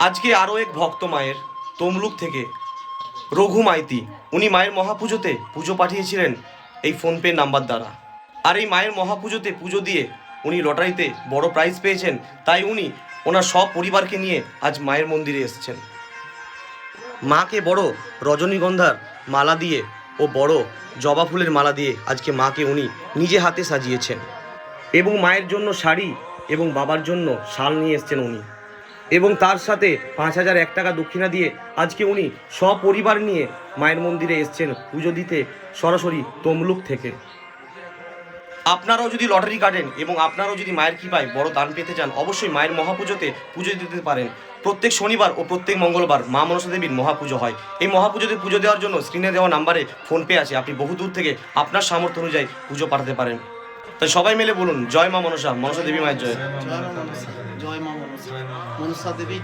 আজকে আরও এক ভক্ত মায়ের তমলুক থেকে রঘু মাইতি, উনি মায়ের মহাপুজোতে পুজো পাঠিয়েছিলেন এই ফোনপে নাম্বার দ্বারা। আর এই মায়ের মহাপুজোতে পুজো দিয়ে উনি লটারিতে বড় প্রাইজ পেয়েছেন, তাই উনি ওনার সব পরিবারকে নিয়ে আজ মায়ের মন্দিরে এসেছেন। মাকে বড় রজনীগন্ধার মালা দিয়ে ও বড় জবা ফুলের মালা দিয়ে আজকে মাকে উনি নিজে হাতে সাজিয়েছেন এবং মায়ের জন্য শাড়ি এবং বাবার জন্য শাল নিয়ে এসেছেন উনি, এবং তার সাথে 5,001 টাকা দক্ষিণা দিয়ে আজকে উনি সপরিবার নিয়ে মায়ের মন্দিরে এসেছেন পুজো দিতে সরাসরি তমলুক থেকে। আপনারাও যদি লটারি কাটেন এবং আপনারাও যদি মায়ের কৃপায় বড় দান পেতে চান, অবশ্যই মায়ের মহাপুজোতে পুজো দিতে পারেন। প্রত্যেক শনিবার ও প্রত্যেক মঙ্গলবার মা মনসা দেবীর মহাপুজো হয়। এই মহাপুজোতে পুজো দেওয়ার জন্য স্ক্রিনে দেওয়া নাম্বারে ফোনপে আছে, আপনি বহু দূর থেকে আপনার সামর্থ্য অনুযায়ী পুজো পাঠাতে পারেন। তাই সবাই মিলে বলুন জয় মা মনসা, মনসা দেবী মায়ের জয়। জয় মা মনসা, মনসা দেবী।